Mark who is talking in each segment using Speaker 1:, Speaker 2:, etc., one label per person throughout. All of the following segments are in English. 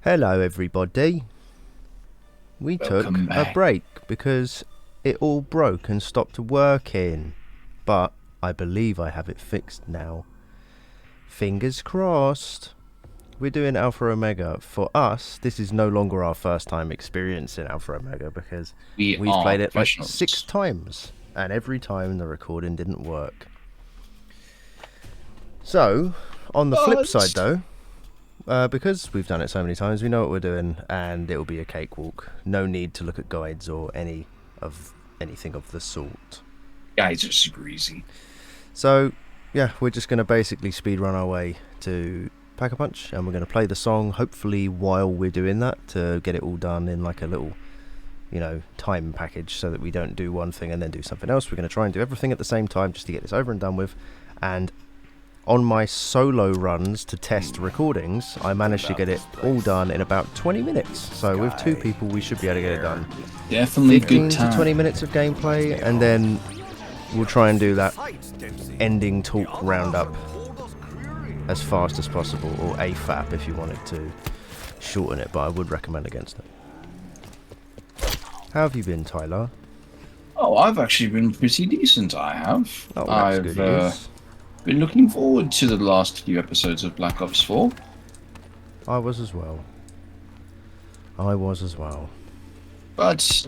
Speaker 1: Hello everybody. We
Speaker 2: Welcome
Speaker 1: took
Speaker 2: back.
Speaker 1: a break because it all broke and stopped working. But I believe I have it fixed now. Fingers crossed. We're doing Alpha Omega. For us, this is no longer our first time experiencing Alpha Omega because
Speaker 2: We
Speaker 1: we've
Speaker 2: are
Speaker 1: played it like
Speaker 2: professionals.
Speaker 1: 6 times. And every time the recording didn't work. So, on the flip side though, because we've done it so many times, we know what we're doing, and it'll be a cakewalk. No need to look at guides or anything of the sort.
Speaker 2: Guys are super easy.
Speaker 1: So, yeah, we're just going to basically speedrun our way to Pack-a-Punch, and we're going to play the song, hopefully while we're doing that, to get it all done in like a little, time package, so that we don't do one thing and then do something else. We're going to try and do everything at the same time just to get this over and done with, and on my solo runs to test recordings, I managed to get it all done in about 20 minutes. So with 2 people, we should be able to get it done.
Speaker 2: Definitely
Speaker 1: 15
Speaker 2: good time.
Speaker 1: to 20 minutes of gameplay, and then we'll try and do that ending talk roundup as fast as possible, or AFAP if you wanted to shorten it, but I would recommend against it. How have you been, Tyler?
Speaker 2: Oh, I've actually been pretty decent, I have.
Speaker 1: Oh, that's
Speaker 2: I've
Speaker 1: good news.
Speaker 2: been looking forward to the last few episodes of Black Ops 4.
Speaker 1: I was as well.
Speaker 2: But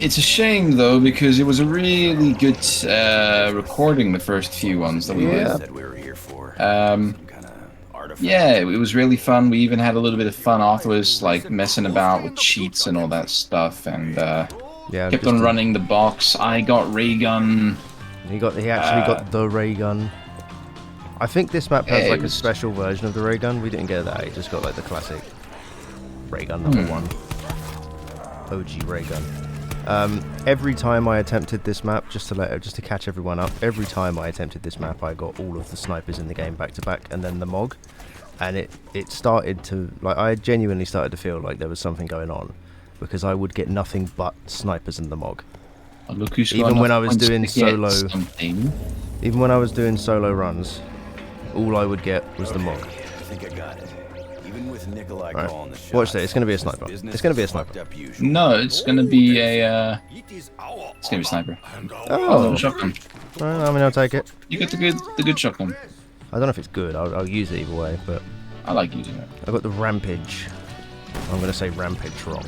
Speaker 2: it's a shame, though, because it was a really good recording, the first few ones that we
Speaker 1: Yeah.
Speaker 2: did. Yeah, it was really fun. We even had a little bit of fun afterwards, like messing about with cheats and all that stuff, and
Speaker 1: Yeah,
Speaker 2: kept
Speaker 1: just
Speaker 2: on
Speaker 1: to-
Speaker 2: running the box. I got ray gun.
Speaker 1: He actually got the ray gun. I think this map has
Speaker 2: Yeah,
Speaker 1: like
Speaker 2: it
Speaker 1: a
Speaker 2: was-
Speaker 1: special version of the ray gun. We didn't get that. It just got like the classic ray gun number 1. OG ray gun. Every time I attempted this map, just to catch everyone up, every time I attempted this map, I got all of the snipers in the game back to back, and then the MOG, and it started to, like, I genuinely started to feel like there was something going on, because I would get nothing but snipers in the MOG.
Speaker 2: Oh, look who's
Speaker 1: Even
Speaker 2: got
Speaker 1: when
Speaker 2: enough
Speaker 1: I was
Speaker 2: points
Speaker 1: doing
Speaker 2: to get
Speaker 1: solo-
Speaker 2: something.
Speaker 1: Even when I was doing solo runs, all I would get was the MOG.
Speaker 3: I think I got it. Even with Nikolai
Speaker 1: Right.
Speaker 3: calling the shots,
Speaker 1: Watch that. It's going to be a sniper. It's going to be a sniper.
Speaker 2: No, it's gonna be a it's gonna be a sniper. Oh, shotgun.
Speaker 1: I mean, I'll take it.
Speaker 2: You got the good shotgun.
Speaker 1: I don't know if it's good. I'll use it either way, but
Speaker 2: I like using it.
Speaker 1: I got the Rampage. I'm going to say Rampage wrong.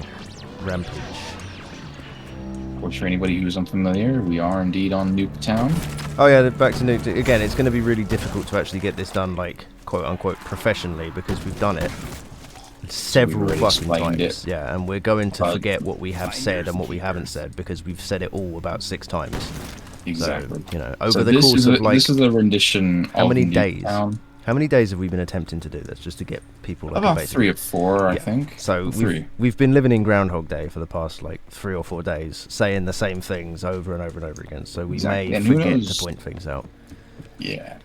Speaker 1: Rampage.
Speaker 2: Of course, for anybody who's unfamiliar, we are indeed on Nuketown.
Speaker 1: Oh yeah, back to Nuke. Again, it's going to be really difficult to actually get this done, like, quote-unquote, professionally, because we've done it several
Speaker 2: already
Speaker 1: fucking
Speaker 2: explained
Speaker 1: times.
Speaker 2: it.
Speaker 1: Yeah, and we're going to
Speaker 2: But-
Speaker 1: forget what we have said and what we haven't said, because we've said it all about 6 times.
Speaker 2: Exactly.
Speaker 1: So, over
Speaker 2: So
Speaker 1: the course of, like,
Speaker 2: this is a rendition
Speaker 1: how
Speaker 2: of
Speaker 1: many days?
Speaker 2: Nuketown.
Speaker 1: How many days have we been attempting to do this, just to get people, like,
Speaker 2: About
Speaker 1: basic-
Speaker 2: 3 or 4, I
Speaker 1: Yeah.
Speaker 2: think.
Speaker 1: So
Speaker 2: three.
Speaker 1: we've been living in Groundhog Day for the past like 3 or 4 days, saying the same things over and over and over again. So we
Speaker 2: Exactly.
Speaker 1: may
Speaker 2: And who
Speaker 1: forget
Speaker 2: knows-
Speaker 1: to point things out.
Speaker 2: Yeah.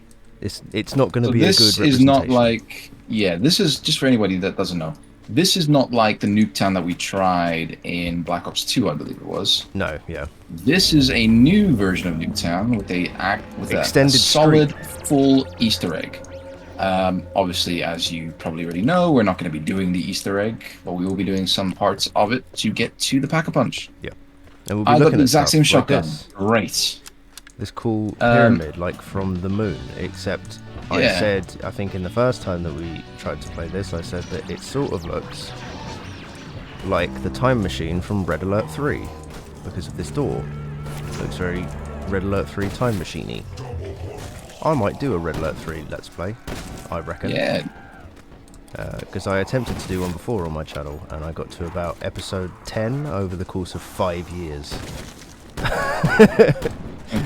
Speaker 1: It's not going to
Speaker 2: So
Speaker 1: be a good
Speaker 2: this
Speaker 1: representation.
Speaker 2: is not like, this is just for anybody that doesn't know. This is not like the Nuketown that we tried in Black Ops 2, I believe it was.
Speaker 1: No, yeah,
Speaker 2: This is a new version of Nuketown with a
Speaker 1: Extended
Speaker 2: solid full Easter egg. Obviously, as you probably already know, we're not going to be doing the Easter egg, but we will be doing some parts of it to get to the Pack-a-Punch.
Speaker 1: and we'll be
Speaker 2: I got
Speaker 1: looking
Speaker 2: the
Speaker 1: at
Speaker 2: exact same
Speaker 1: stuff like
Speaker 2: shotgun. Great.
Speaker 1: this cool pyramid, like from the moon. Except I
Speaker 2: Yeah.
Speaker 1: said, I think in the first time that we tried to play this, I said that it sort of looks like the time machine from Red Alert 3 because of this door. It looks very Red Alert 3 time machine-y. I might do a Red Alert 3 Let's Play, I reckon.
Speaker 2: Yeah.
Speaker 1: Because I attempted to do one before on my channel, and I got to about episode 10 over the course of 5 years.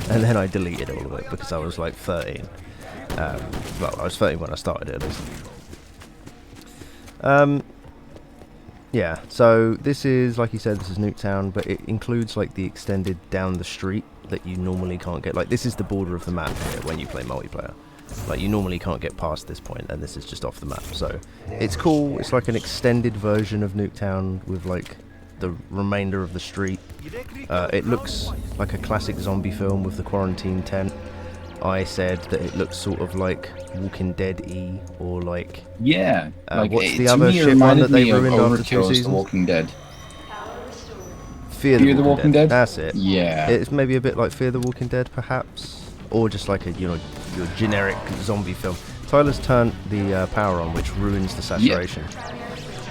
Speaker 1: And then I deleted all of it because I was like 13. Well, I was 13 when I started it, at least. Yeah, so this is, like you said, this is Nuketown, but it includes like the extended down the street that you normally can't get. Like, this is the border of the map here when you play multiplayer. Like, you normally can't get past this point, and this is just off the map. So it's cool. It's like an extended version of Nuketown with like the remainder of the street. It looks like a classic zombie film with the quarantine tent. I said that it looks sort of like Walking Dead-y, or like...
Speaker 2: Yeah.
Speaker 1: what's the
Speaker 2: to
Speaker 1: other
Speaker 2: me, it
Speaker 1: shit one
Speaker 2: reminded
Speaker 1: that they
Speaker 2: me of
Speaker 1: ruined after 2
Speaker 2: Overkill's The
Speaker 1: seasons?
Speaker 2: Walking Dead.
Speaker 1: Fear
Speaker 2: Fear
Speaker 1: the Walking Dead. That's it.
Speaker 2: Yeah.
Speaker 1: It's maybe a bit like Fear the Walking Dead, perhaps, or just like a your generic zombie film. Tyler's turned the power on, which ruins the saturation.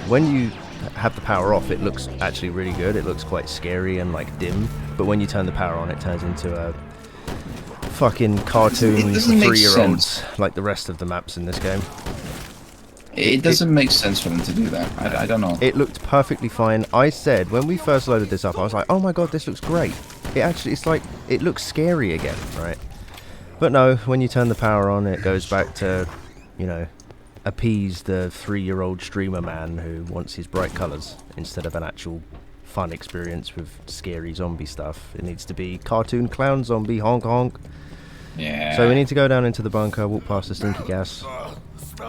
Speaker 1: When you have the power off, it looks actually really good. It looks quite scary and like dim. But when you turn the power on, it turns into a fucking cartoon 3-year-olds, like the rest of the maps in this game.
Speaker 2: It doesn't make sense for them to do that. I don't know.
Speaker 1: It looked perfectly fine. I said when we first loaded this up, I was like, "Oh my god, this looks great." It's like it looks scary again, right? But no, when you turn the power on, it goes back to, appease the 3-year-old streamer man who wants his bright colours instead of an actual fun experience with scary zombie stuff. It needs to be cartoon clown zombie honk honk.
Speaker 2: Yeah.
Speaker 1: So we need to go down into the bunker, walk past the stinky gas.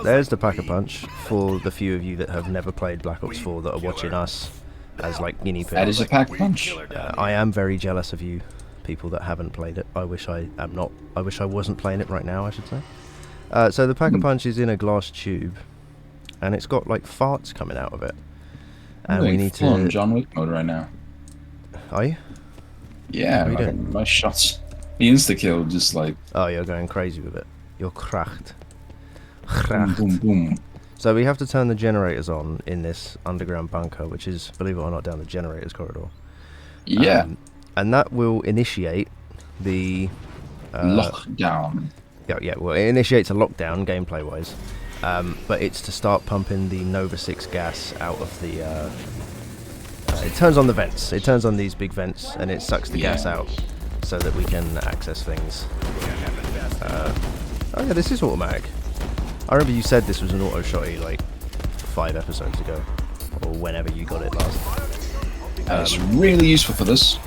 Speaker 1: There's the Pack-a-Punch for the few of you that have never played Black Ops 4 that are watching us as like guinea pigs.
Speaker 2: That is a Pack-a-Punch.
Speaker 1: I am very jealous of you, people that haven't played it. I wish I wasn't playing it right now, I should say. So the Pack-a-Punch is in a glass tube, and it's got like farts coming out of it. And we need to.
Speaker 2: John Wick mode right now.
Speaker 1: Are you?
Speaker 2: Yeah, my shots. The insta kill just like.
Speaker 1: Oh, you're going crazy with it. You're cracked.
Speaker 2: Boom, boom, boom.
Speaker 1: So we have to turn the generators on in this underground bunker, which is, believe it or not, down the generators corridor.
Speaker 2: Yeah.
Speaker 1: And that will initiate the
Speaker 2: lockdown.
Speaker 1: Yeah. Well, it initiates a lockdown gameplay-wise, but it's to start pumping the Nova 6 gas out of the. It turns on the vents. It turns on these big vents, and it sucks the gas out, so that we can access things. Oh yeah, this is automatic. I remember you said this was an auto shotty like 5 episodes ago, or whenever you got it last.
Speaker 2: It's really useful for this.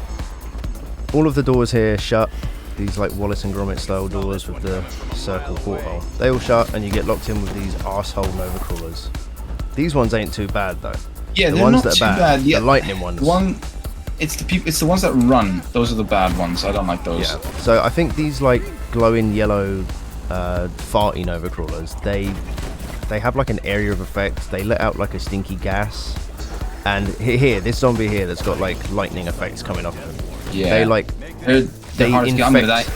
Speaker 1: All of the doors here shut. These like Wallace and Gromit style doors with the circle porthole. They all shut, and you get locked in with these arsehole Nova crawlers. These ones ain't too bad though.
Speaker 2: Yeah,
Speaker 1: the
Speaker 2: they're
Speaker 1: ones
Speaker 2: not
Speaker 1: that are
Speaker 2: too
Speaker 1: bad,
Speaker 2: bad. Yeah,
Speaker 1: the lightning ones.
Speaker 2: It's the ones that run. Those are the bad ones. I don't like those.
Speaker 1: Yeah. So I think these like glowing yellow, farty Nova crawlers. They have like an area of effect. They let out like a stinky gas. And here, this zombie here that's got like lightning effects coming off of them.
Speaker 2: Yeah.
Speaker 1: They
Speaker 2: hard to get under that.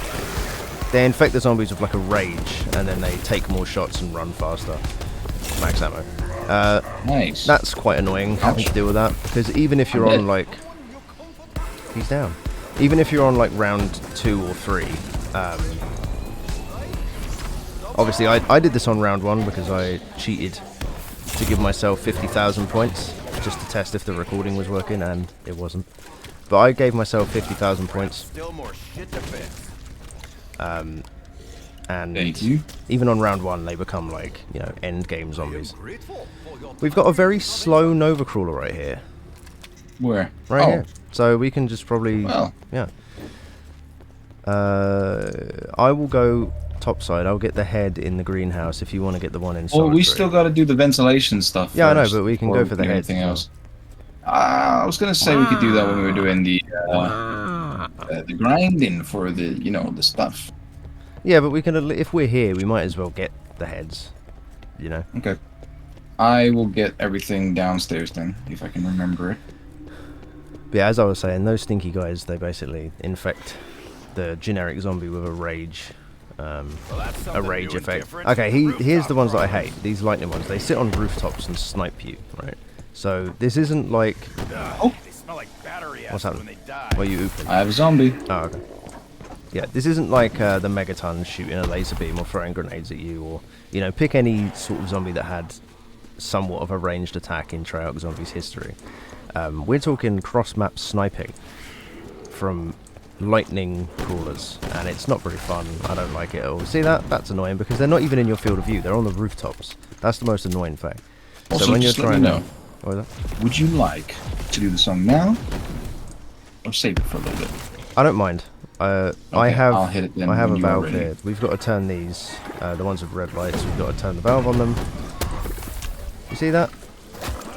Speaker 1: They infect the zombies with like a rage, and then they take more shots and run faster. Max ammo.
Speaker 2: Nice.
Speaker 1: That's quite annoying having to deal with that, because even if you're on like, he's down. Even if you're on like round 2 or 3, obviously I did this on round 1 because I cheated to give myself 50,000 points just to test if the recording was working, and it wasn't. But I gave myself 50,000 points.
Speaker 3: Still more shit to fix.
Speaker 1: And
Speaker 2: Thank you.
Speaker 1: even on round 1 they become like, end game zombies. We've got a very slow Nova crawler right here.
Speaker 2: Where?
Speaker 1: Right here. So we can just probably yeah. I will go topside. I'll get the head in the greenhouse if you want to get the one inside.
Speaker 2: Well, we still got to do the ventilation stuff.
Speaker 1: Yeah,
Speaker 2: first,
Speaker 1: I know, but we can go for the head.
Speaker 2: Anything else? I was gonna say we could do that when we were doing the grinding for the the stuff.
Speaker 1: Yeah, but we can. If we're here, we might as well get the heads.
Speaker 2: Okay. I will get everything downstairs then, if I can remember it.
Speaker 1: But yeah, as I was saying, those stinky guys, they basically infect the generic zombie with a rage. A rage effect. Okay, here's the ones that I hate. These lightning ones. They sit on rooftops and snipe you, right? So this isn't like.
Speaker 3: Oh, they smell like battery acid.
Speaker 1: What's happening?
Speaker 3: When they die.
Speaker 1: What are you ooping?
Speaker 2: I have a zombie.
Speaker 1: Oh, okay. Yeah, this isn't like the Megatons shooting a laser beam or throwing grenades at you, or pick any sort of zombie that had somewhat of a ranged attack in Treyarch Zombies history. We're talking cross-map sniping from lightning crawlers, and it's not very fun. I don't like it at all. See that? That's annoying because they're not even in your field of view. They're on the rooftops. That's the most annoying thing.
Speaker 2: Also,
Speaker 1: so when you're
Speaker 2: just let
Speaker 1: trying
Speaker 2: me know,
Speaker 1: what is that?
Speaker 2: would you like to do the song now, or save it for a little bit?
Speaker 1: I don't mind. I
Speaker 2: I'll hit it then
Speaker 1: I have a
Speaker 2: when you are
Speaker 1: valve
Speaker 2: ready.
Speaker 1: here. We've got to turn these, the ones with red lights. We've got to turn the valve on them. You see that?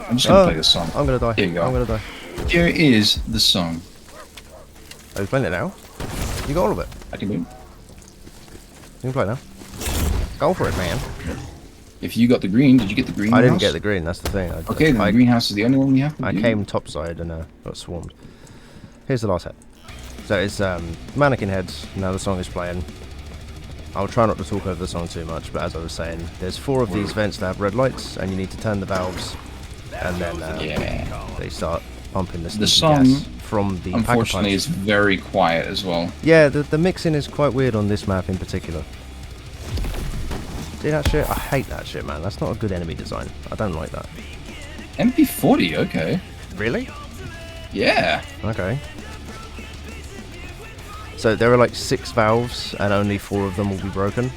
Speaker 2: I'm just gonna play the song.
Speaker 1: I'm gonna die.
Speaker 2: Here you go.
Speaker 1: I'm gonna die.
Speaker 2: Here is the song.
Speaker 1: Are you playing it now? You got all of it?
Speaker 2: I can do it.
Speaker 1: You can play now. Go for it, man.
Speaker 2: If you got the green, did you get the green
Speaker 1: I didn't
Speaker 2: house?
Speaker 1: get the green, that's the thing.
Speaker 2: Okay, then the greenhouse is the only one we have to
Speaker 1: I
Speaker 2: do.
Speaker 1: came topside and got swarmed. Here's the last head. So it's mannequin heads. Now the song is playing. I'll try not to talk over the song too much, but as I was saying, there's 4 of these vents that have red lights, and you need to turn the valves, and then they start pumping
Speaker 2: The song,
Speaker 1: gas from the
Speaker 2: unfortunately,
Speaker 1: Pack-a-Punch.
Speaker 2: is very quiet as well.
Speaker 1: Yeah, the mixing is quite weird on this map in particular. See that shit? I hate that shit, man. That's not a good enemy design. I don't like that.
Speaker 2: MP40, okay.
Speaker 1: Really?
Speaker 2: Yeah.
Speaker 1: Okay. So there are like 6 valves and only 4 of them will be broken.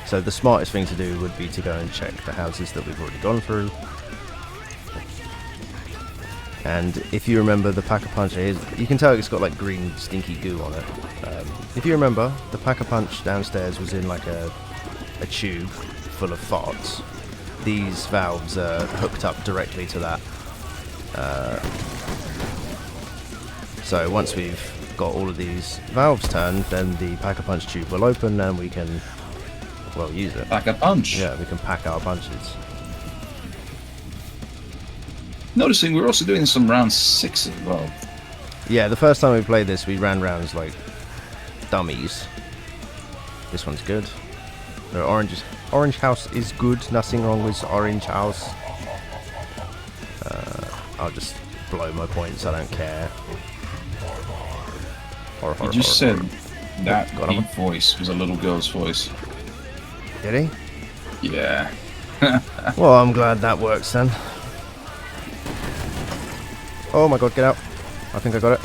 Speaker 1: So the smartest thing to do would be to go and check the houses that we've already gone through. And if you remember, the Pack-a-Punch is, you can tell it's got like green stinky goo on it. If you remember, the Pack-a-Punch downstairs was in like a tube full of farts. These valves are hooked up directly to that. So once we've got all of these valves turned, then the Pack-a-Punch tube will open and we can, well, use it.
Speaker 2: Pack-a-Punch.
Speaker 1: Yeah, we can pack our punches.
Speaker 2: Noticing we're also doing some round 6 as well.
Speaker 1: Yeah, the first time we played this, we ran rounds like dummies. This one's good. The orange house is good. Nothing wrong with orange house. I'll just blow my points. I don't care.
Speaker 2: You just said that deep voice was a little girl's voice.
Speaker 1: Did he?
Speaker 2: Yeah.
Speaker 1: Well, I'm glad that works then. Oh my god, get out. I think I got it.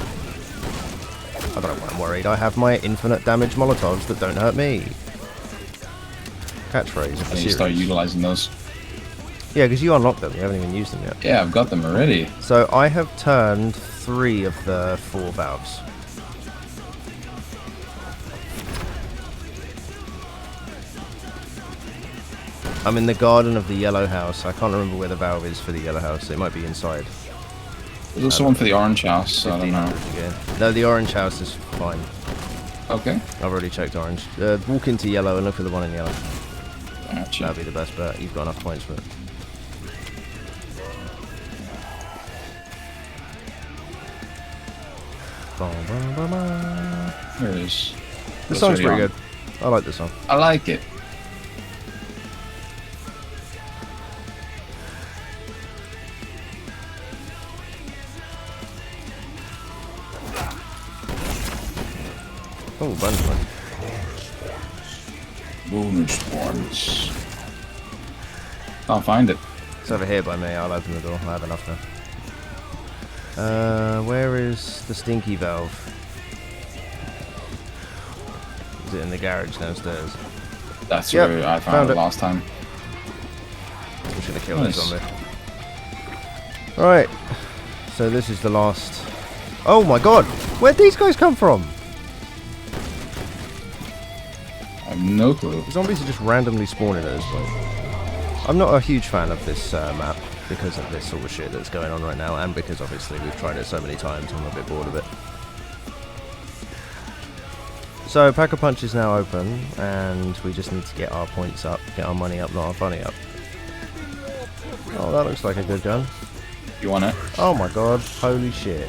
Speaker 1: I don't know why I'm worried. I have my infinite damage Molotovs that don't hurt me. Catchphrase of the
Speaker 2: I need to
Speaker 1: series.
Speaker 2: start utilizing those.
Speaker 1: Yeah, because you unlocked them. You haven't even used them yet.
Speaker 2: Yeah, I've got them already.
Speaker 1: So I have turned 3 of the 4 valves. I'm in the garden of the yellow house. I can't remember where the valve is for the yellow house. It might be inside.
Speaker 2: There's also one for the orange house, so I don't know.
Speaker 1: 1500 again. No, the orange house is fine.
Speaker 2: Okay.
Speaker 1: I've already checked orange. Walk into yellow and look for the one in yellow.
Speaker 2: Gotcha.
Speaker 1: That'd be the best bet. You've got enough points for it.
Speaker 2: There it is.
Speaker 1: The song's pretty good. I like this song.
Speaker 2: I like it.
Speaker 1: Oh, bonus one.
Speaker 2: Bonus points. Can't find it.
Speaker 1: It's over here by me. I'll open the door. I have enough now. Where is the stinky valve? Is it in the garage downstairs?
Speaker 2: That's
Speaker 1: Yep,
Speaker 2: where I found it
Speaker 1: it.
Speaker 2: last time.
Speaker 1: I'm just gonna kill
Speaker 2: Nice.
Speaker 1: this zombie. Alright. So this is the last. Oh my god! Where'd these guys come from?
Speaker 2: I have no clue.
Speaker 1: Zombies are just randomly spawning at this point. I'm not a huge fan of this map because of this sort of shit that's going on right now, and because obviously we've tried it so many times and I'm a bit bored of it. So Pack-a-Punch is now open, and we just need to get our points up, get our money up, not our funny up. Oh, that looks like a good gun.
Speaker 2: You want it?
Speaker 1: Oh my god, holy shit.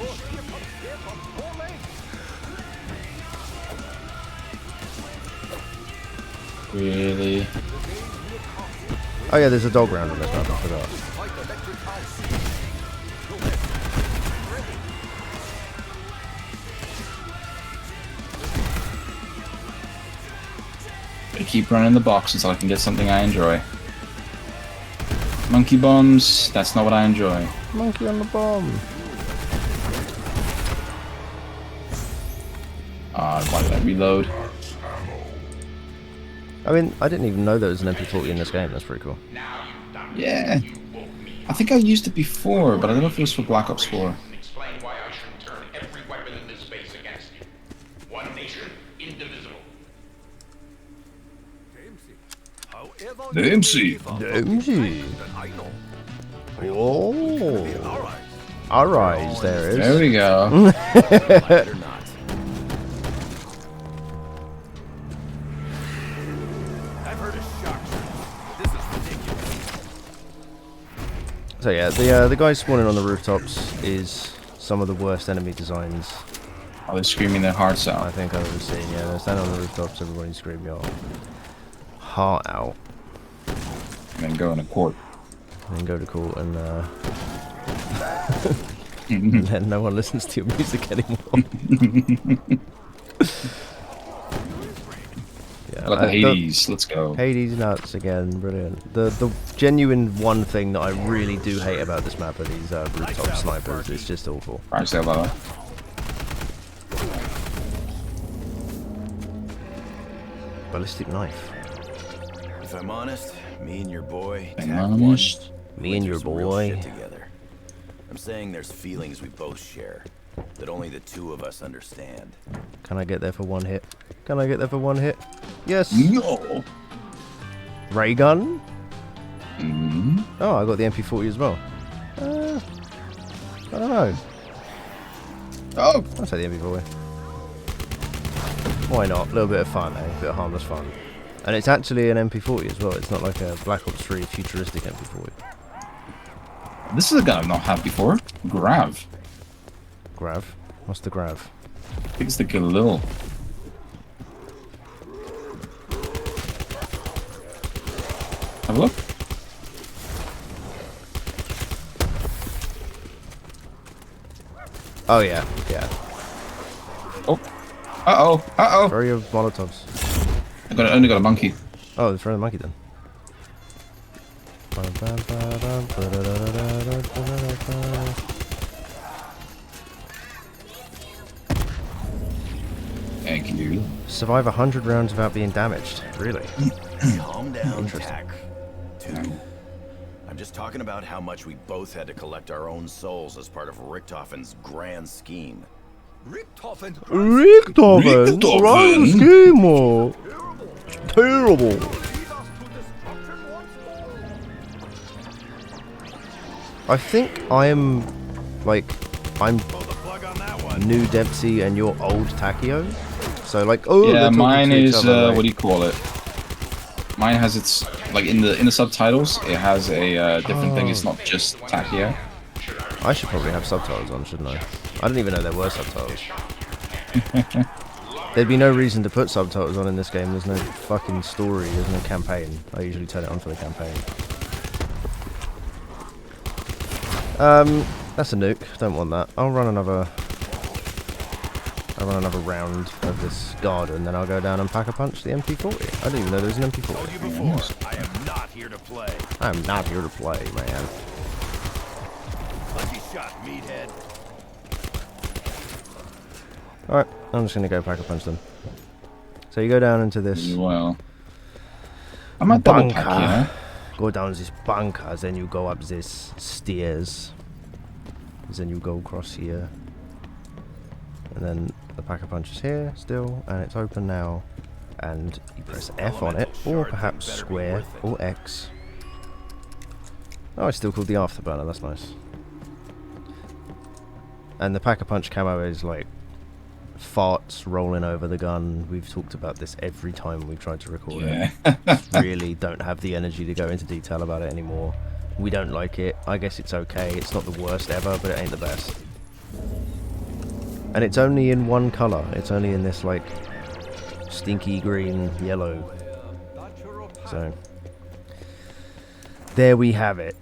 Speaker 2: Really?
Speaker 1: Oh yeah, there's a dog round on this map, I forgot.
Speaker 2: I keep running the box until I can get something I enjoy. Monkey bombs, that's not what I enjoy.
Speaker 1: Monkey on the bomb.
Speaker 2: Why did I reload?
Speaker 1: I mean, I didn't even know there was an MP40 in this game, that's pretty cool.
Speaker 2: Yeah. I think I used it before, but I don't know if it was for Black Ops 4.
Speaker 4: Explain why I should turn every weapon in this space against you. One nation, indivisible.
Speaker 2: The MC.
Speaker 1: Doozy. Oh. Alright, there is.
Speaker 2: There we go.
Speaker 1: So yeah, the guys spawning on the rooftops is some of the worst enemy designs
Speaker 2: Oh, they're screaming their hearts
Speaker 1: I
Speaker 2: out.
Speaker 1: think I've ever seen. Yeah, they're standing on the rooftops, everybody screaming your heart out,
Speaker 2: And then go in a court.
Speaker 1: and then go to court and and then no one listens to your music anymore. Yeah,
Speaker 2: Like the Hades, let's go.
Speaker 1: Hades nuts again, brilliant. The genuine one thing that I really do hate about this map are these rooftop snipers. It's just awful.
Speaker 2: Right, say about that.
Speaker 1: Ballistic knife.
Speaker 5: If I'm honest, me and your boy
Speaker 2: I'm
Speaker 5: tack
Speaker 2: honest.
Speaker 5: one,
Speaker 1: Me
Speaker 5: went
Speaker 1: and
Speaker 5: through
Speaker 1: your
Speaker 5: some real
Speaker 1: boy.
Speaker 5: shit together. I'm saying there's feelings we both share that only the two of us understand.
Speaker 1: Can I get there for one hit? Can I get there for one hit? Yes.
Speaker 2: No.
Speaker 1: Ray gun.
Speaker 2: Mm.
Speaker 1: Oh, I got the MP40 as well. I don't know.
Speaker 2: Oh,
Speaker 1: I'll say the MP40. Why not? A little bit of fun, eh? A bit of harmless fun. And it's actually an MP40 as well. It's not like a Black Ops 3 futuristic MP40.
Speaker 2: this is a gun I've not had before. Grav.
Speaker 1: Grav. What's the grav?
Speaker 2: I think it's the Galil. Have a look.
Speaker 1: Oh yeah, yeah.
Speaker 2: Oh. Uh-oh. Uh-oh.
Speaker 1: Throw your molotovs.
Speaker 2: Only got a monkey.
Speaker 1: Oh, throw the monkey then.
Speaker 2: Thank you.
Speaker 1: Survive 100 rounds without being damaged. Really?
Speaker 5: Calm down,
Speaker 1: Interesting.
Speaker 5: Tack. Two. I'm just talking about how much we both had to collect our own souls as part of Richthofen's grand scheme.
Speaker 3: Richtofen.
Speaker 1: Richtofen! Run scheme! Terrible! I think I'm
Speaker 3: Pull the plug on that one.
Speaker 1: new Dempsey and you're old Takio. So like, oh, they're
Speaker 2: Yeah,
Speaker 1: talking
Speaker 2: mine
Speaker 1: to each
Speaker 2: is
Speaker 1: other, like-
Speaker 2: what do you call it? Mine has its like in the subtitles. It has a different thing. It's not just Takia.
Speaker 1: I should probably have subtitles on, shouldn't I? I didn't even know there were subtitles. There'd be no reason to put subtitles on in this game. There's no fucking story. There's no campaign. I usually turn it on for the campaign. That's a nuke. Don't want that. I'll run another round of this garden, then I'll go down and pack a punch the MP40. I didn't even know there was an
Speaker 3: Told you
Speaker 1: MP40.
Speaker 3: before, I am not here to play.
Speaker 1: I'm not here to play, man.
Speaker 3: Lucky shot, meathead.
Speaker 1: Alright, I'm just gonna go pack a punch them. So you go down into this
Speaker 2: Well, I might double pack
Speaker 1: bunker.
Speaker 2: here.
Speaker 1: Go down this bunker, then you go up this stairs. Then you go across here. And then the pack-a-punch is here still, and it's open now. And you press F on it, or perhaps square, or X. Oh, it's still called the Afterburner, that's nice. And the pack-a-punch camo is like farts rolling over the gun. We've talked about this every time we've tried to record
Speaker 2: Yeah.
Speaker 1: it. Really don't have the energy to go into detail about it anymore. We don't like it. I guess it's okay. It's not the worst ever, but it ain't the best. And it's only in one colour. It's only in this like stinky green yellow. So there we have it.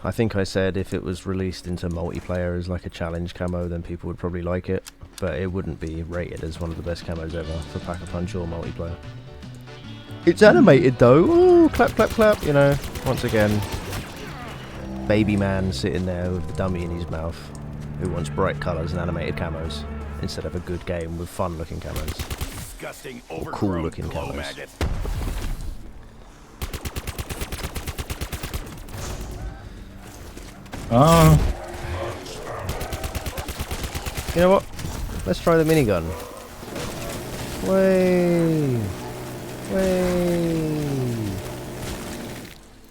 Speaker 1: I think I said if it was released into multiplayer as like a challenge camo, then people would probably like it, but it wouldn't be rated as one of the best camos ever for Pack-a-Punch or multiplayer. It's animated though. Oh, clap, clap, clap. You know, once again, baby man sitting there with the dummy in his mouth, who wants bright colours and animated camos instead of a good game with fun-looking camos.
Speaker 3: Disgusting,
Speaker 1: Cool
Speaker 3: overgrown
Speaker 1: looking
Speaker 3: glow
Speaker 1: colours.
Speaker 3: maggot.
Speaker 2: Oh,
Speaker 1: You know what? Let's try the minigun. Way, way,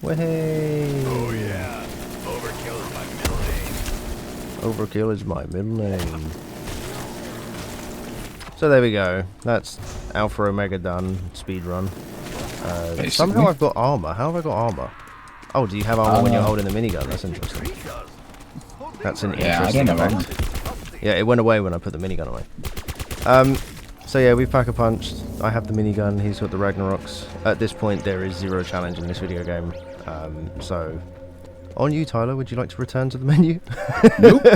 Speaker 1: way.
Speaker 3: Oh yeah, overkill is my middle name.
Speaker 1: Overkill is my middle name. So there we go. That's Alpha Omega done. Speed run.
Speaker 2: Basically.
Speaker 1: Somehow I've got armor. How have I got armor? Oh, do you have armor when you're holding the minigun? That's interesting. That's an
Speaker 2: Yeah, I
Speaker 1: interesting
Speaker 2: don't know.
Speaker 1: effect. Yeah, it went away when I put the minigun away. So yeah, we pack-a-punched. I have the minigun, he's got the Ragnaroks. At this point, there is 0 challenge in this video game. So, on you, Tyler, would you like to return to the menu?
Speaker 2: Nope.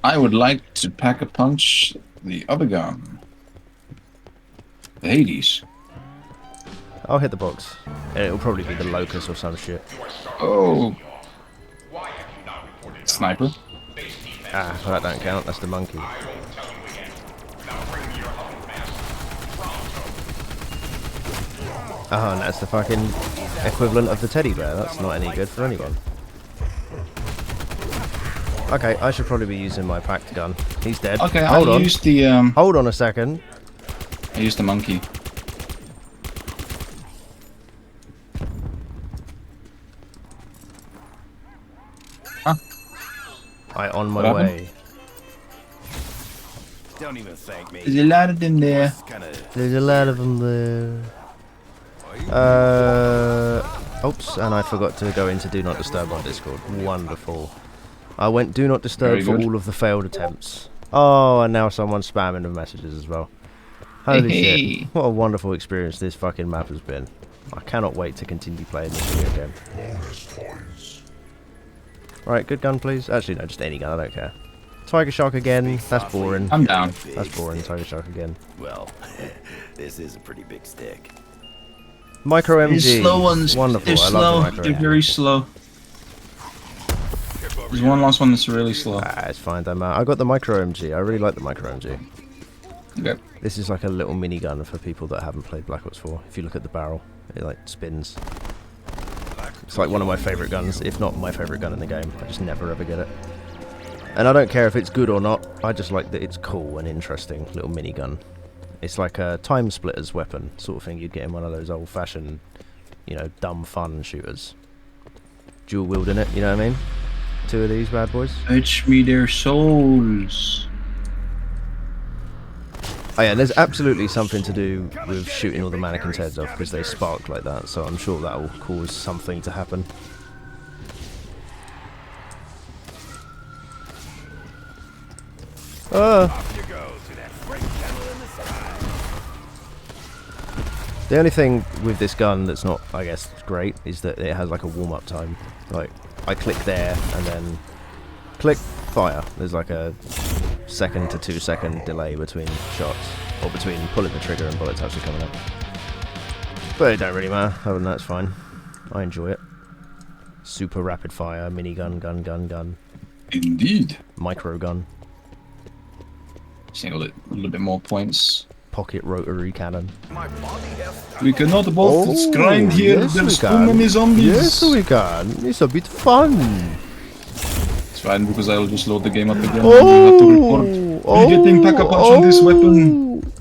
Speaker 2: I would like to pack a punch the other gun. The Hades.
Speaker 1: I'll hit the box. It'll probably be the Locust or some shit.
Speaker 2: Oh. Sniper.
Speaker 1: Ah, well, that don't count, that's the monkey. Oh, and that's the fucking equivalent of the teddy bear. That's not any good for anyone. Okay, I should probably be using my packed gun. He's dead.
Speaker 2: Okay,
Speaker 1: Hold
Speaker 2: I'll
Speaker 1: on.
Speaker 2: use the
Speaker 1: Hold on a second.
Speaker 2: I used the monkey.
Speaker 1: On my
Speaker 2: What
Speaker 1: way.
Speaker 5: Don't even thank me.
Speaker 2: There's a lot of them there.
Speaker 1: There's a lot of them there. Oops, and I forgot to go into Do Not Disturb on Discord. Wonderful. I went Do Not Disturb
Speaker 2: Very
Speaker 1: for
Speaker 2: good.
Speaker 1: all of the failed attempts. Oh, and now someone's spamming the messages as well. Holy
Speaker 2: Hey.
Speaker 1: shit. What a wonderful experience this fucking map has been. I cannot wait to continue playing this video game. Right, good gun please. Actually, no, just any gun, I don't care. Tiger Shark again. That's boring.
Speaker 2: I'm down.
Speaker 1: That's boring, Tiger Shark again.
Speaker 5: Well, this is a pretty big stick.
Speaker 1: Micro MG.
Speaker 2: These slow ones.
Speaker 1: Wonderful,
Speaker 2: They're
Speaker 1: I
Speaker 2: slow.
Speaker 1: love the micro
Speaker 2: They're
Speaker 1: MG.
Speaker 2: very slow. There's one last one that's really slow.
Speaker 1: Ah, it's fine, don't matter. I got the micro MG. I really like the micro MG.
Speaker 2: Okay.
Speaker 1: This is like a little minigun for people that haven't played Black Ops 4. If you look at the barrel, it like spins. It's like one of my favourite guns, if not my favourite gun in the game. I just never ever get it. And I don't care if it's good or not, I just like that it's cool and interesting little minigun. It's like a time splitter's weapon sort of thing you'd get in one of those old fashioned, you know, dumb fun shooters. Dual wielding it, you know what I mean? 2 of these bad boys.
Speaker 2: Fetch me their souls.
Speaker 1: Oh yeah, there's absolutely something to do with shooting all the mannequins' heads off because they spark like that, so I'm sure that will cause something to happen. The only thing with this gun that's not, I guess, great is that it has like a warm-up time. Like, I click there and then click, fire. There's like a 1 to 2 second delay between shots, or between pulling the trigger and bullets actually coming out. But it don't really matter, other than that it's fine. I enjoy it. Super rapid fire, minigun, gun,
Speaker 2: Indeed.
Speaker 1: micro gun,
Speaker 2: Single it a little bit more points.
Speaker 1: pocket rotary cannon.
Speaker 2: We cannot both grind here.
Speaker 1: yes,
Speaker 2: There's
Speaker 1: we
Speaker 2: too
Speaker 1: can.
Speaker 2: many zombies.
Speaker 1: Yes, we can. It's a bit fun.
Speaker 2: It's fine because I'll just load the game up again. You have to report. You're getting pack a punch on this weapon.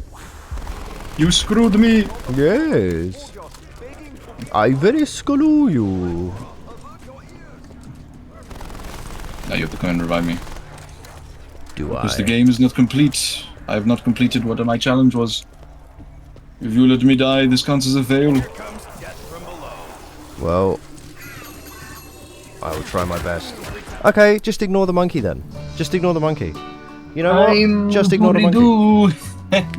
Speaker 2: You screwed me.
Speaker 1: Yes. I very screw you.
Speaker 2: Now you have to come and revive me.
Speaker 1: Do
Speaker 2: Because
Speaker 1: I?
Speaker 2: the game is not complete. I have not completed what my challenge was. If you let me die, this counts as a fail.
Speaker 1: Well, I will try my best. Okay, just ignore the monkey then. Just ignore the monkey. You know what? Just ignore the monkey.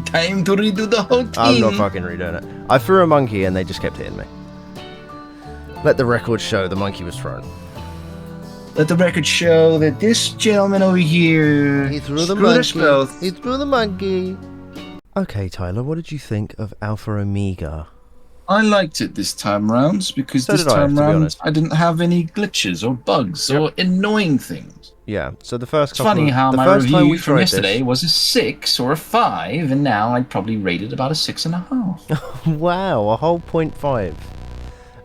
Speaker 2: Time to redo the whole thing.
Speaker 1: I'm not fucking redoing it. I threw a monkey and they just kept hitting me. Let the record show the monkey was thrown.
Speaker 2: Let the record show that this gentleman over here
Speaker 1: He threw the
Speaker 2: screwed us
Speaker 1: monkey.
Speaker 2: both.
Speaker 1: He threw the monkey. Okay, Tyler, what did you think of Alpha Omega?
Speaker 2: I liked it this time round because
Speaker 1: So
Speaker 2: this
Speaker 1: did I,
Speaker 2: time
Speaker 1: to be
Speaker 2: round
Speaker 1: honest.
Speaker 2: I didn't have any glitches or bugs or annoying things.
Speaker 1: Yeah, so the first
Speaker 2: It's
Speaker 1: couple
Speaker 2: funny how
Speaker 1: the
Speaker 2: my
Speaker 1: first time we
Speaker 2: review from
Speaker 1: tried
Speaker 2: yesterday
Speaker 1: this,
Speaker 2: was a 6 or a 5, and now I'd probably rate it about a 6.5.
Speaker 1: wow, a whole 0.5.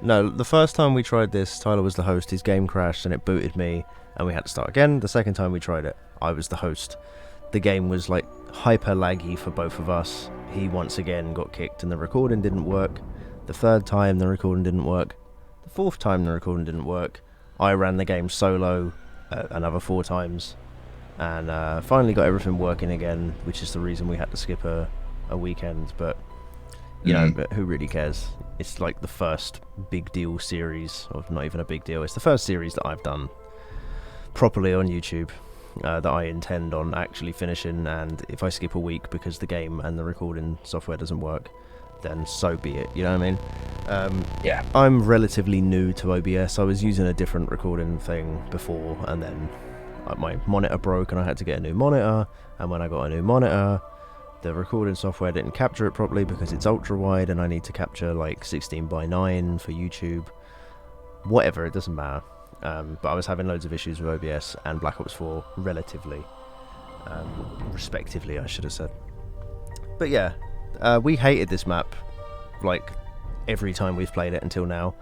Speaker 1: No, the first time we tried this, Tyler was the host, his game crashed and it booted me, and we had to start again. The second time we tried it, I was the host. The game was like hyper laggy for both of us. He once again got kicked and the recording didn't work. The third time the recording didn't work. The fourth time the recording didn't work. I ran the game solo another 4 times, and finally got everything working again, which is the reason we had to skip a weekend. But you know, but who really cares? It's like the first big deal series, or not even a big deal. It's the first series that I've done properly on YouTube that I intend on actually finishing. And if I skip a week because the game and the recording software doesn't work, then so be it. You know what I mean?
Speaker 2: Yeah.
Speaker 1: I'm relatively new to OBS. I was using a different recording thing before, and then my monitor broke and I had to get a new monitor. And when I got a new monitor, the recording software didn't capture it properly because it's ultra wide and I need to capture like 16:9 for YouTube. Whatever, it doesn't matter. But I was having loads of issues with OBS and Black Ops 4 relatively, respectively, I should have said. But yeah, we hated this map like every time we've played it until now.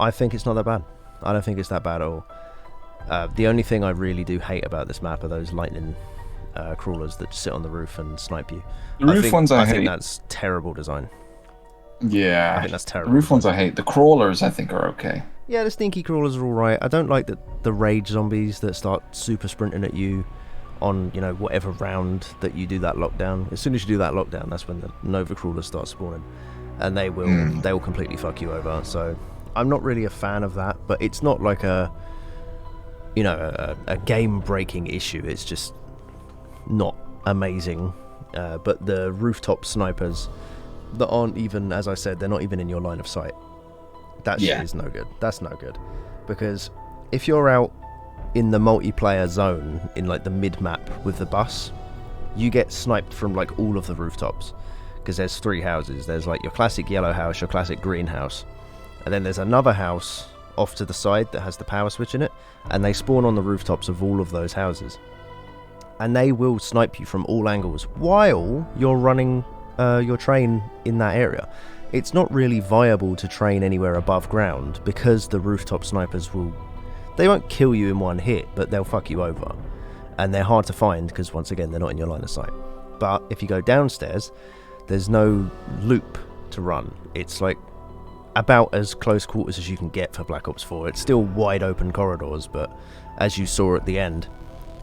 Speaker 1: I think it's not that bad. I don't think it's that bad at all. The only thing I really do hate about this map are those lightning crawlers that sit on the roof and snipe you.
Speaker 2: The roof ones I hate.
Speaker 1: I think that's terrible design.
Speaker 2: Yeah.
Speaker 1: I think that's terrible.
Speaker 2: The roof ones I hate. The crawlers I think are okay.
Speaker 1: Yeah, the stinky crawlers are alright. I don't like the rage zombies that start super sprinting at you on, you know, whatever round that you do that lockdown. As soon as you do that lockdown, that's when the Nova crawlers start spawning. And they will completely fuck you over. So I'm not really a fan of that, but it's not like a game breaking issue. It's just not amazing. But the rooftop snipers that aren't even, as I said, they're not even in your line of sight. That shit is no good. That's no good. Because if you're out in the multiplayer zone in like the mid-map with the bus, you get sniped from like all of the rooftops. Because there's 3 houses. There's like your classic yellow house, your classic green house, and then there's another house off to the side that has the power switch in it, and they spawn on the rooftops of all of those houses. And they will snipe you from all angles while you're running your train in that area. It's not really viable to train anywhere above ground because the rooftop snipers they won't kill you in one hit, but they'll fuck you over. And they're hard to find because, once again, they're not in your line of sight. But if you go downstairs, there's no loop to run. It's like about as close quarters as you can get for Black Ops 4. It's still wide open corridors, but as you saw at the end,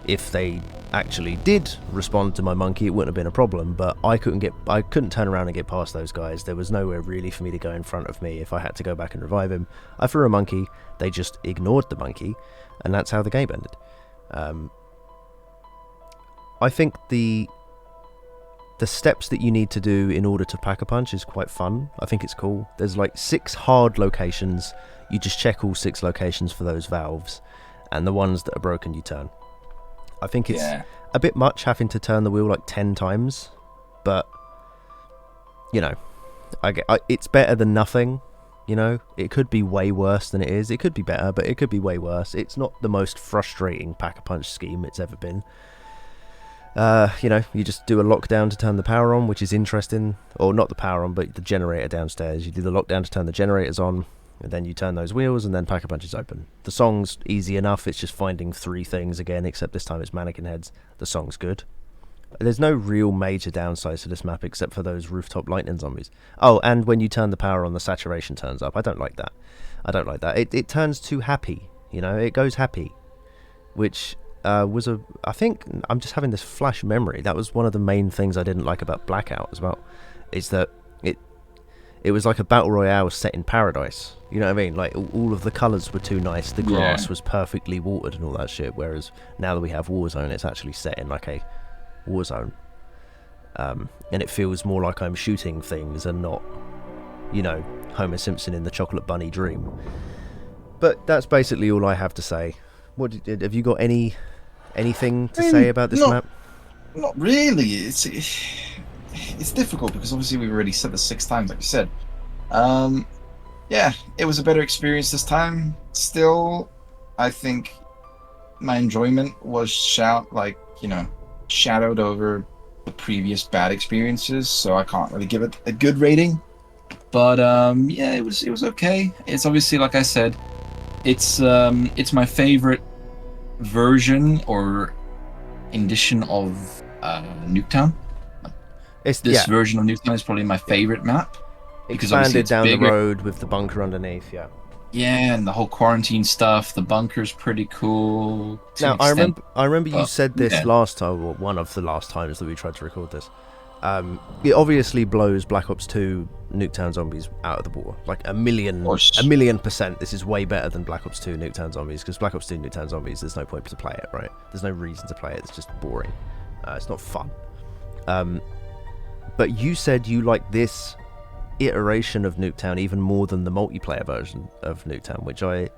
Speaker 1: if they actually did respond to my monkey, it wouldn't have been a problem, but I couldn't turn around and get past those guys. There was nowhere really for me to go in front of me if I had to go back and revive him. I threw a monkey, they just ignored the monkey, and that's how the game ended. I think the steps that you need to do in order to pack a punch is quite fun. I think it's cool. There's like 6 hard locations. You just check all 6 locations for those valves, and the ones that are broken you turn. I think it's a bit much having to turn the wheel like 10 times, but you know, it's better than nothing. You know, it could be way worse than it is. It could be better, but it could be way worse. It's not the most frustrating pack-a-punch scheme it's ever been. You know, you just do a lockdown to turn the power on, which is interesting. Or not the power on, but the generator downstairs. You do the lockdown to turn the generators on, and then you turn those wheels, and then pack-a-punch is open. The song's easy enough. It's just finding 3 things again, except this time it's mannequin heads. The song's good. There's no real major downsides to this map except for those rooftop lightning zombies. Oh, and when you turn the power on, the saturation turns up. I don't like that. It turns too happy, you know? It goes happy, which I think, I'm just having this flash memory. That was one of the main things I didn't like about Blackout as well, is that it was like a battle royale set in paradise. You know what I mean? Like, all of the colours were too nice. The grass was perfectly watered and all that shit. Whereas now that we have Warzone, it's actually set in like a Warzone. And it feels more like I'm shooting things and not, you know, Homer Simpson in the Chocolate Bunny dream. But that's basically all I have to say. Have you got anything to say about this map?
Speaker 2: Not really. It's difficult because obviously we've already said this 6 times, like you said. Yeah, it was a better experience this time. Still, I think my enjoyment was shadowed over the previous bad experiences, so I can't really give it a good rating. But yeah, it was okay. It's obviously, like I said, it's my favorite version or edition of Nuketown. This version of Nuketown is probably my favorite map.
Speaker 1: Expanded down the road with the bunker underneath, yeah.
Speaker 2: Yeah, and the whole quarantine stuff. The bunker's pretty cool.
Speaker 1: Now, I remember you said this last time, or one of the last times that we tried to record this, It obviously blows Black Ops 2 Nuketown Zombies out of the water. Like a million %. This is way better than Black Ops 2 Nuketown Zombies, because Black Ops 2 Nuketown Zombies, there's no point to play it, right? There's no reason to play it. It's just boring. It's not fun. But you said you like this iteration of Nuketown even more than the multiplayer version of Nuketown, which I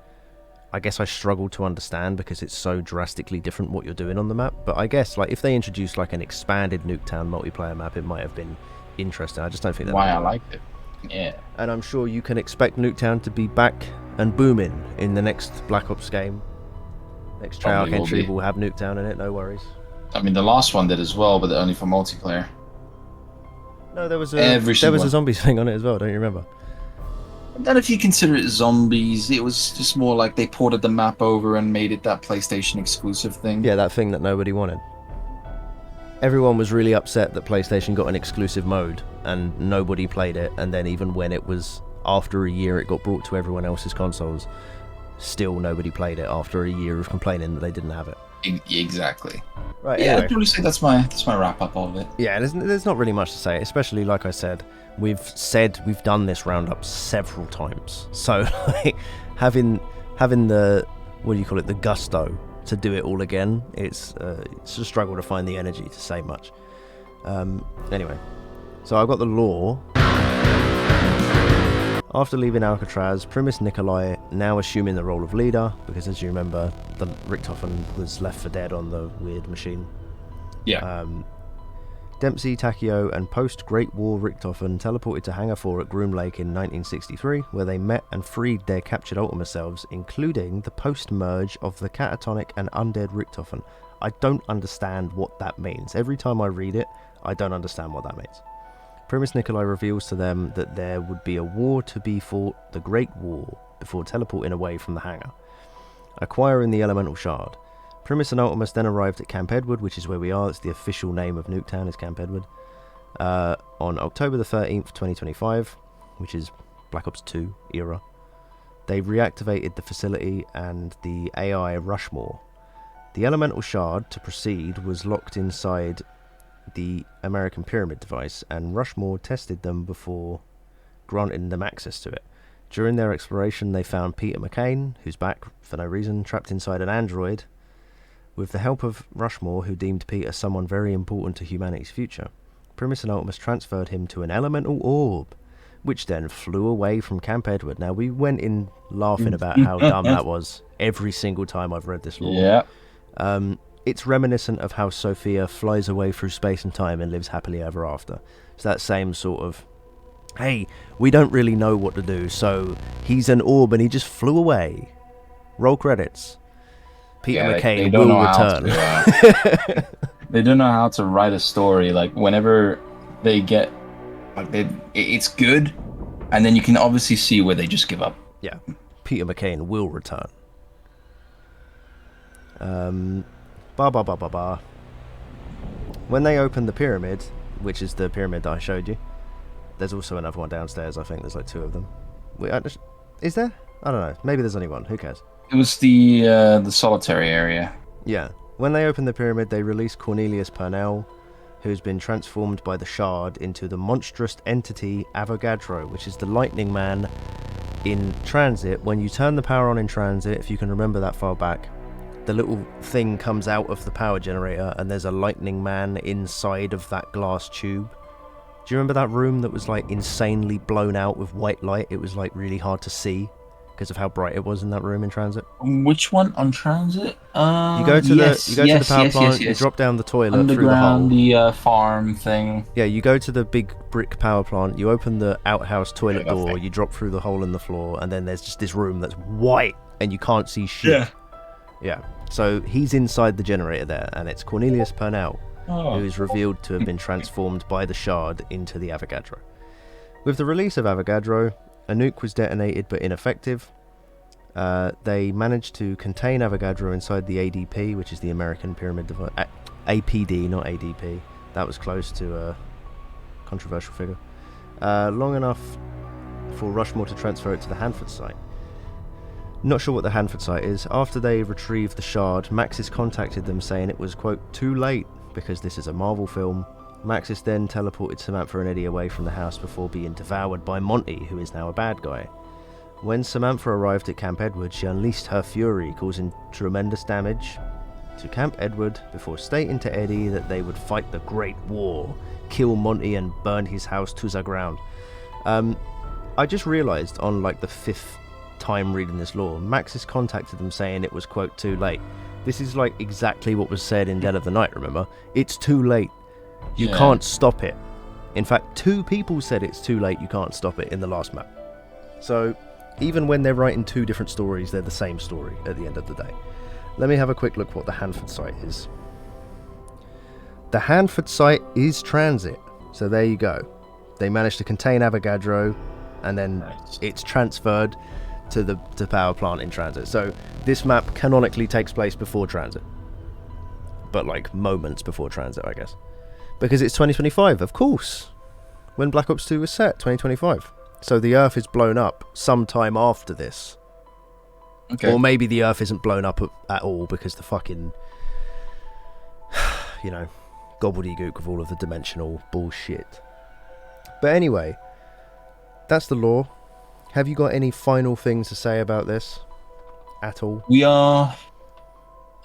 Speaker 1: guess I struggle to understand because it's so drastically different what you're doing on the map. But I guess like if they introduced like an expanded Nuketown multiplayer map, it might have been interesting. I just don't think that's
Speaker 2: why I liked it. Yeah.
Speaker 1: And I'm sure you can expect Nuketown to be back and booming in the next Black Ops game. Next Treyarch entry will have Nuketown in it, no worries.
Speaker 2: I mean, the last one did as well, but only for multiplayer.
Speaker 1: No, there was a zombies thing on it as well, don't you remember?
Speaker 2: Then if you consider it zombies, it was just more like they ported the map over and made it that PlayStation exclusive thing.
Speaker 1: Yeah, that thing that nobody wanted. Everyone was really upset that PlayStation got an exclusive mode and nobody played it, and then even when it was after a year it got brought to everyone else's consoles, still nobody played it after a year of complaining that they didn't have it.
Speaker 2: Exactly.
Speaker 1: Right.
Speaker 2: Yeah,
Speaker 1: Anyway.
Speaker 2: I'd probably say that's my wrap up of it.
Speaker 1: Yeah, there's not really much to say, especially like I said, we've done this roundup several times. So like, having the, what do you call it, the gusto to do it all again, it's a struggle to find the energy to say much. Anyway, so I've got the lore. After leaving Alcatraz, Primus Nikolai, now assuming the role of leader, because as you remember, the Richthofen was left for dead on the weird machine.
Speaker 2: Yeah.
Speaker 1: Dempsey, Takio, and post-Great War Richthofen teleported to Hangar 4 at Groom Lake in 1963, where they met and freed their captured Ultima selves, including the post-merge of the catatonic and undead Richthofen. I don't understand what that means. Every time I read it, I don't understand what that means. Primus Nikolai reveals to them that there would be a war to be fought, the Great War, before teleporting away from the hangar, acquiring the elemental shard. Primus and Ultimus then arrived at Camp Edward, which is where we are. It's the official name of Nuketown, is Camp Edward, on October the 13th, 2025, which is Black Ops 2 era. They reactivated the facility and the AI Rushmore. The elemental shard, to proceed, was locked inside the American Pyramid device, and Rushmore tested them before granting them access to it. During their exploration, they found Peter McCain, who's back for no reason, trapped inside an android. With the help of Rushmore, who deemed Peter someone very important to humanity's future, Primus and Ultimus transferred him to an elemental orb, which then flew away from Camp Edward. Now, we went in laughing about how dumb that was every single time I've read this lore.
Speaker 2: Yeah.
Speaker 1: It's reminiscent of how Sophia flies away through space and time and lives happily ever after. It's that same sort of, hey, we don't really know what to do, so he's an orb and he just flew away. Roll credits. Peter McCain will return.
Speaker 2: They don't know how to write a story. Like, whenever they get, like, it's good, and then you can obviously see where they just give up.
Speaker 1: Yeah, Peter McCain will return. When they opened the pyramid, which is the pyramid that I showed you, there's also another one downstairs. I think there's like two of them. Is there? I don't know. Maybe there's only one. Who cares?
Speaker 2: It was the solitary area.
Speaker 1: Yeah. When they opened the pyramid, they released Cornelius Purnell, who's been transformed by the shard into the monstrous entity Avogadro, which is the lightning man in transit. When you turn the power on in transit, if you can remember that far back, the little thing comes out of the power generator and there's a lightning man inside of that glass tube. Do you remember that room that was like insanely blown out with white light? It was like really hard to see because of how bright it was in that room in transit.
Speaker 2: Which one on transit?
Speaker 1: You go to the power plant, you drop down the toilet through the hole.
Speaker 2: The farm thing.
Speaker 1: Yeah, you go to the big brick power plant, you open the outhouse toilet door, you drop through the hole in the floor, and then there's just this room that's white and you can't see shit. Yeah. So he's inside the generator there, and it's Cornelius Purnell, who is revealed to have been transformed by the shard into the Avogadro. With the release of Avogadro, a nuke was detonated but ineffective. They managed to contain Avogadro inside the ADP, which is the American Pyramid Device. APD, not ADP. That was close to a controversial figure. Long enough for Rushmore to transfer it to the Hanford site. Not sure what the Hanford site is. After they retrieved the shard, Maxis contacted them saying it was, quote, too late, because this is a Marvel film, Maxis then teleported Samantha and Eddie away from the house before being devoured by Monty, who is now a bad guy. When Samantha arrived at Camp Edward, she unleashed her fury, causing tremendous damage to Camp Edward before stating to Eddie that they would fight the Great War, kill Monty and burn his house to the ground. I just realised on like the 5th time reading this lore, Maxis contacted them saying it was, quote, too late. This is like exactly what was said in Dead of the Night, remember? It's too late. You can't stop it. In fact, 2 people said it's too late, you can't stop it in the last map. So, even when they're writing 2 different stories, they're the same story at the end of the day. Let me have a quick look what the Hanford site is. The Hanford site is transit, so there you go. They managed to contain Avogadro, and then it's transferred to the power plant in transit. So this map canonically takes place before transit. But like moments before transit, I guess. Because it's 2025, of course. When Black Ops 2 was set, 2025. So the Earth is blown up sometime after this.
Speaker 2: Okay.
Speaker 1: Or maybe the Earth isn't blown up at all because the fucking, you know, gobbledygook of all of the dimensional bullshit. But anyway, that's the lore. Have you got any final things to say about this at all?
Speaker 2: We are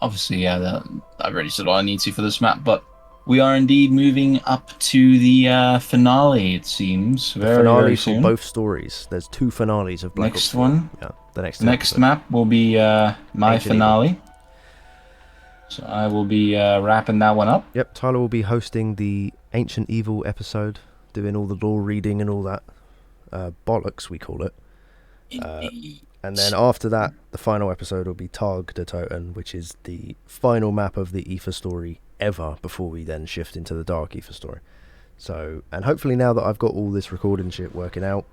Speaker 2: obviously, I've already said all I need to for this map, but we are indeed moving up to the finale. It seems very,
Speaker 1: finale
Speaker 2: very
Speaker 1: for
Speaker 2: soon.
Speaker 1: both stories. There's 2 finales of Black Ops.
Speaker 2: Next one.
Speaker 1: Yeah, the next
Speaker 2: Next
Speaker 1: episode.
Speaker 2: map will be my
Speaker 1: Ancient
Speaker 2: finale. So I will be wrapping that one up.
Speaker 1: Yep, Tyler will be hosting the Ancient Evil episode, doing all the lore reading and all that. Bollocks, we call it. And then after that, the final episode will be Tag de Toten, which is the final map of the Aether story ever, before we then shift into the Dark Aether story. So, and hopefully now that I've got all this recording shit working out,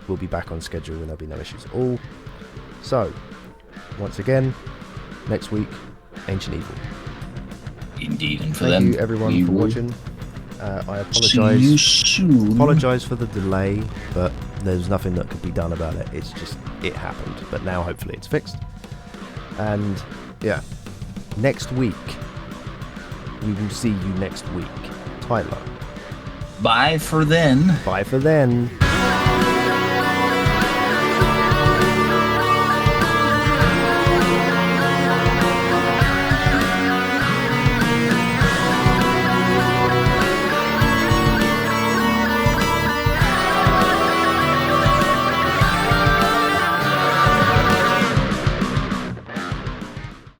Speaker 1: we'll be back on schedule and there'll be no issues at all. So, once again, next week, Ancient Evil.
Speaker 2: Indeed, and for
Speaker 1: Thank
Speaker 2: them,
Speaker 1: you everyone
Speaker 2: we
Speaker 1: for
Speaker 2: will
Speaker 1: watching. I
Speaker 2: see you
Speaker 1: apologise.
Speaker 2: soon.
Speaker 1: Apologise for the delay, but there's nothing that could be done about it. It's just, it happened. But now hopefully it's fixed. And yeah, next week, we will see you next week. Tyler.
Speaker 2: Bye for then.
Speaker 1: Bye for then.